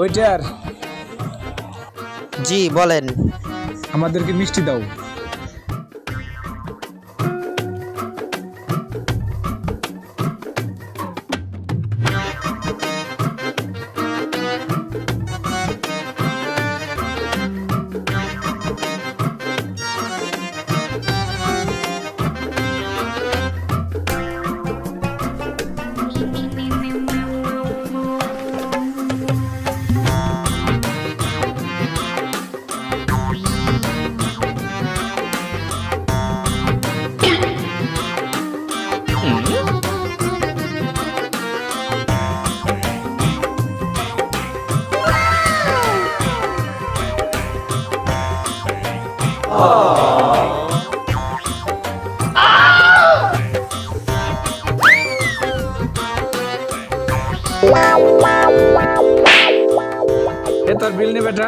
ওইটার জি বলেন। আমাদেরকে মিষ্টি দাও। এ তোর বিল নে বেটা।